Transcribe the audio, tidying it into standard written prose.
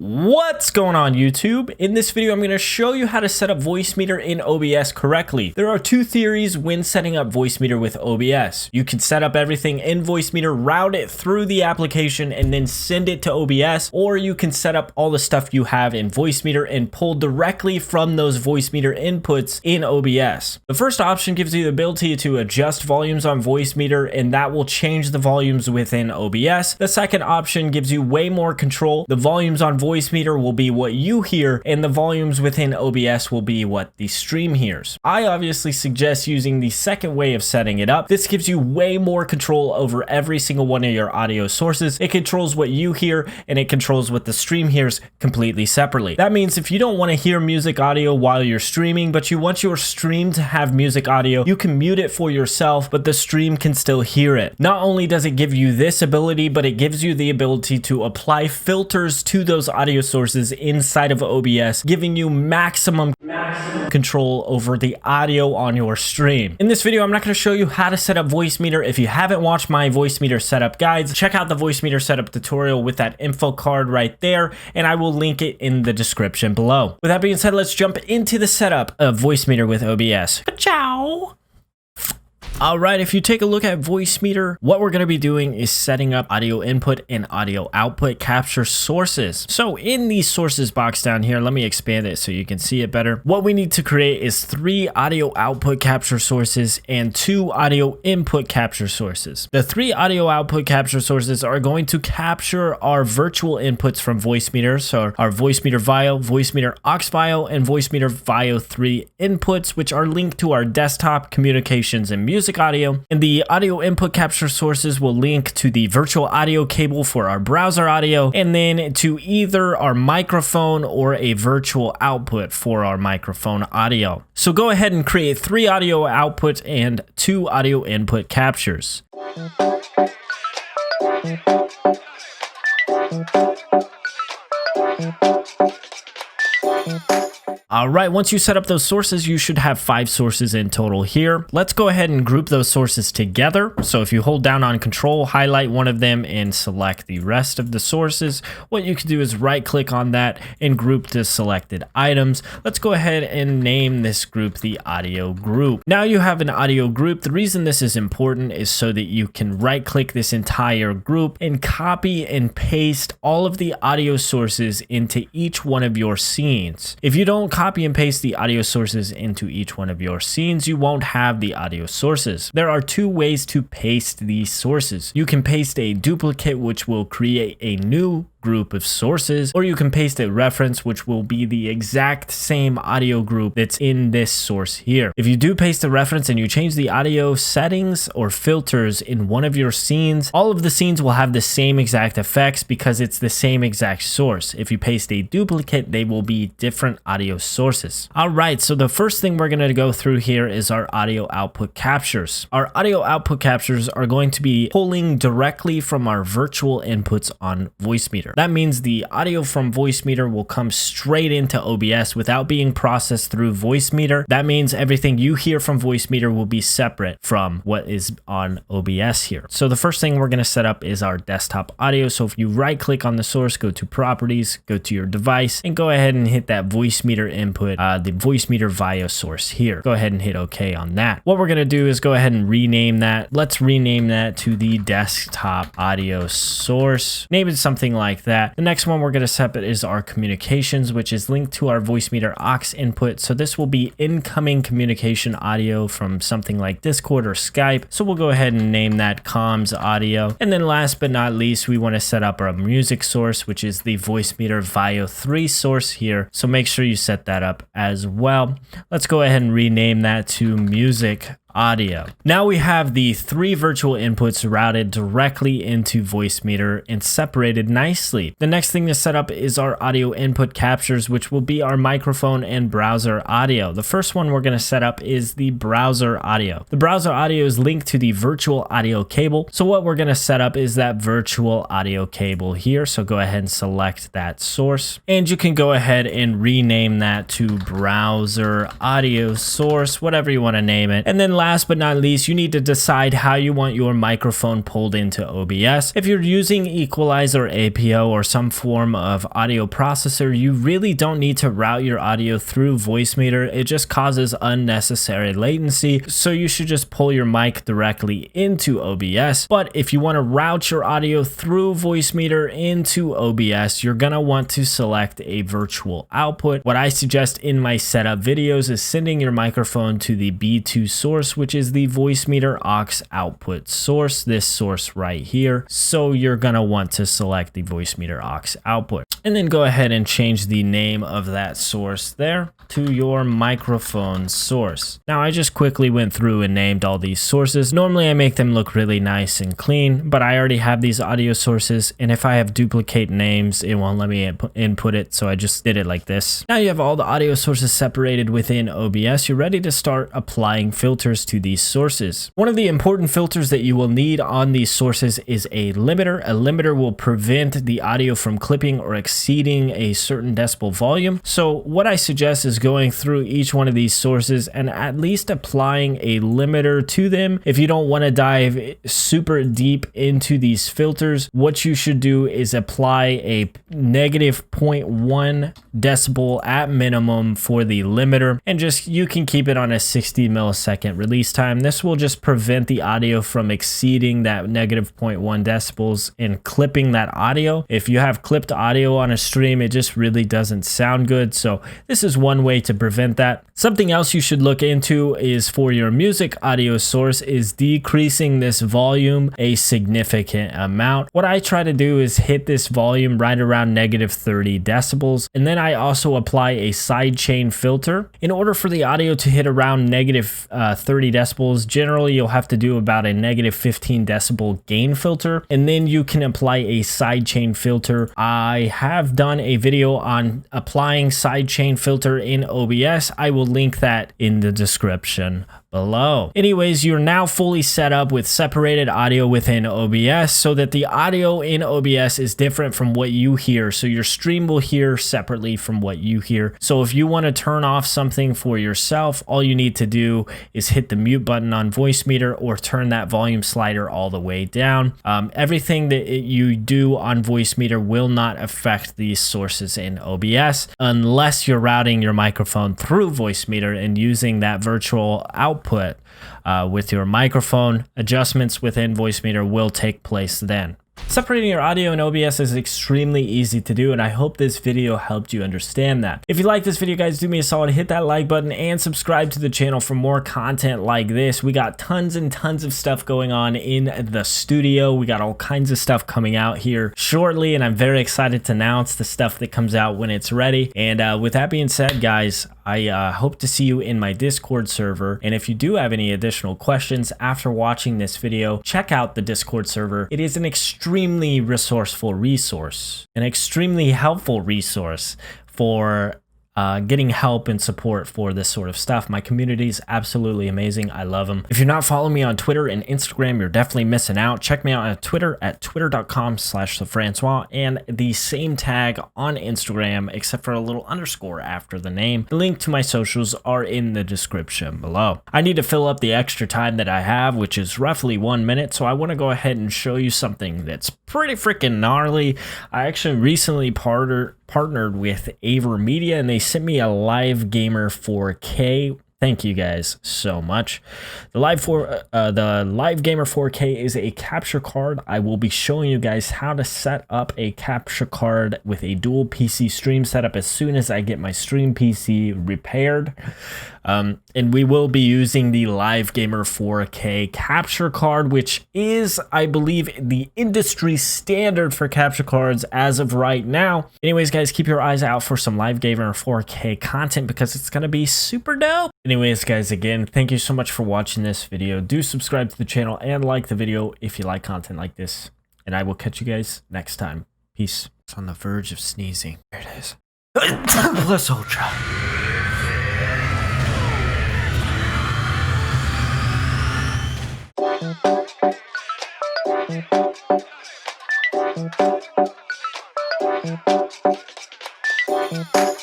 What's going on YouTube? In this video, I'm going to show you how to set up Voicemeeter in OBS correctly. There are two theories when setting up Voicemeeter with OBS. You can set up everything in Voicemeeter, route it through the application, and then send it to OBS, or you can set up all the stuff you have in Voicemeeter and pull directly from those Voicemeeter inputs in OBS. The first option gives you the ability to adjust volumes on Voicemeeter, and that will change the volumes within OBS. The second option gives you way more control. The volumes on Voicemeeter will be what you hear, and the volumes within OBS will be what the stream hears. I obviously suggest using the second way of setting it up. This gives you way more control over every single one of your audio sources. It controls what you hear, and it controls what the stream hears completely separately. That means if you don't want to hear music audio while you're streaming, but you want your stream to have music audio, you can mute it for yourself, but the stream can still hear it. Not only does it give you this ability, but it gives you the ability to apply filters to those audio sources inside of OBS, giving you maximum control over the audio on your stream. In this video, I'm not going to show you how to set up Voicemeeter. If you haven't watched my Voicemeeter setup guides, check out the Voicemeeter setup tutorial with that info card right there, and I will link it in the description below. With that being said, let's jump into the setup of Voicemeeter with OBS. Ciao! Alright, if you take a look at Voicemeeter, what we're going to be doing is setting up audio input and audio output capture sources. So in the sources box down here, let me expand it so you can see it better. What we need to create is 3 audio output capture sources and 2 audio input capture sources. The 3 audio output capture sources are going to capture our virtual inputs from Voicemeeter, so our Voicemeeter VIO, Voicemeeter aux VIO, and Voicemeeter VIO 3 inputs, which are linked to our desktop, communications, and music audio. And the audio input capture sources will link to the virtual audio cable for our browser audio, and then to either our microphone or a virtual output for our microphone audio. So go ahead and create 3 audio output and 2 audio input captures. Alright, once you set up those sources, you should have 5 sources in total here. Let's go ahead and group those sources together. So if you hold down on control, highlight one of them and select the rest of the sources, what you can do is right click on that and group the selected items. Let's go ahead and name this group the audio group. Now you have an audio group. The reason this is important is so that you can right click this entire group and copy and paste all of the audio sources into each one of your scenes. If you don't copy and paste the audio sources into each one of your scenes, you won't have the audio sources. There are 2 ways to paste these sources. You can paste a duplicate, which will create a new group of sources, or you can paste a reference, which will be the exact same audio group that's in this source here. If you do paste a reference and you change the audio settings or filters in one of your scenes, all of the scenes will have the same exact effects because it's the same exact source. If you paste a duplicate, they will be different audio sources. Alright, so the first thing we're going to go through here is our audio output captures. Our audio output captures are going to be pulling directly from our virtual inputs on Voicemeeter. That means the audio from Voicemeeter will come straight into OBS without being processed through Voicemeeter. That means everything you hear from Voicemeeter will be separate from what is on OBS here. So the first thing we're going to set up is our desktop audio. So if you right click on the source, go to properties, go to your device, and go ahead and hit that Voicemeeter input, the Voicemeeter VIO source here. Go ahead and hit OK on that. What we're going to do is go ahead and rename that. Let's rename that to the desktop audio source. Name it something like that. The next one we're going to set up is our communications, which is linked to our Voicemeeter aux input. So this will be incoming communication audio from something like Discord or Skype. So we'll go ahead and name that comms audio. And then last but not least, we want to set up our music source, which is the Voicemeeter VIO 3 source here. So make sure you set that up as well. Let's go ahead and rename that to music audio. Now we have the 3 virtual inputs routed directly into Voicemeeter and separated nicely. The next thing to set up is our audio input captures, which will be our microphone and browser audio. The first one we're going to set up is the browser audio. The browser audio is linked to the virtual audio cable. So what we're going to set up is that virtual audio cable here. So go ahead and select that source, and you can go ahead and rename that to browser audio source, whatever you want to name it. And then last but not least, you need to decide how you want your microphone pulled into OBS. If you're using equalizer, APO, or some form of audio processor, you really don't need to route your audio through Voicemeeter. It just causes unnecessary latency, so you should just pull your mic directly into OBS. But if you want to route your audio through Voicemeeter into OBS, you're gonna want to select a virtual output. What I suggest in my setup videos is sending your microphone to the B2 source, which is the Voicemeeter aux output source, this source right here. So you're gonna want to select the Voicemeeter aux output, and then go ahead and change the name of that source there to your microphone source. Now I just quickly went through and named all these sources. Normally I make them look really nice and clean, but I already have these audio sources, and if I have duplicate names, it won't let me input it, so I just did it like this. Now you have all the audio sources separated within OBS. You're ready to start applying filters to these sources. One of the important filters that you will need on these sources is a limiter. A limiter will prevent the audio from clipping or exceeding a certain decibel volume. So what I suggest is going through each one of these sources and at least applying a limiter to them. If you don't want to dive super deep into these filters, what you should do is apply a negative 0.1 decibel at minimum for the limiter, and just you can keep it on a 60 millisecond release time. This will just prevent the audio from exceeding that negative 0.1 decibels and clipping that audio. If you have clipped audio on a stream, it just really doesn't sound good. So this is one way to prevent that. Something else you should look into is for your music audio source is decreasing this volume a significant amount. What I try to do is hit this volume right around negative 30 decibels, and then I also apply a sidechain filter. In order for the audio to hit around negative 30 decibels, generally you'll have to do about a negative 15 decibel gain filter, and then you can apply a sidechain filter. I have done a video on applying sidechain filter in OBS. I will link that in the description below. Anyways, you're now fully set up with separated audio within OBS so that the audio in OBS is different from what you hear. So your stream will hear separately from what you hear. So if you want to turn off something for yourself, all you need to do is hit the mute button on Voicemeeter or turn that volume slider all the way down. Everything that you do on Voicemeeter will not affect these sources in OBS unless you're routing your microphone through Voicemeeter and using that virtual output with your microphone. Adjustments within Voicemeeter will take place then. Separating your audio in OBS is extremely easy to do, and I hope this video helped you understand that. If you like this video, guys, do me a solid, hit that like button and subscribe to the channel for more content like this. We got tons and tons of stuff going on in the studio. We got all kinds of stuff coming out here shortly, and I'm very excited to announce the stuff that comes out when it's ready. And with that being said, guys, I hope to see you in my Discord server. And if you do have any additional questions after watching this video, check out the Discord server. It is an extremely resourceful resource, an extremely helpful resource for getting help and support for this sort of stuff. My community is absolutely amazing. I love them. If you're not following me on Twitter and Instagram, you're definitely missing out. Check me out on Twitter at twitter.com/LeFrancois, and the same tag on Instagram, except for a little underscore after the name. The link to my socials are in the description below. I need to fill up the extra time that I have, which is roughly 1 minute. So I want to go ahead and show you something that's pretty freaking gnarly. I actually recently partnered with Aver Media, and they sent me a Live Gamer 4K. Thank you guys so much. The Live Gamer 4K is a capture card. I will be showing you guys how to set up a capture card with a dual PC stream setup as soon as I get my stream PC repaired. And we will be using the Live Gamer 4K capture card, which is, I believe, the industry standard for capture cards as of right now. Anyways, guys, keep your eyes out for some Live Gamer 4K content because it's going to be super dope. Anyways, guys, again, thank you so much for watching this video. Do subscribe to the channel and like the video if you like content like this. And I will catch you guys next time. Peace. It's on the verge of sneezing. There it is. Plus Ultra. Thank you.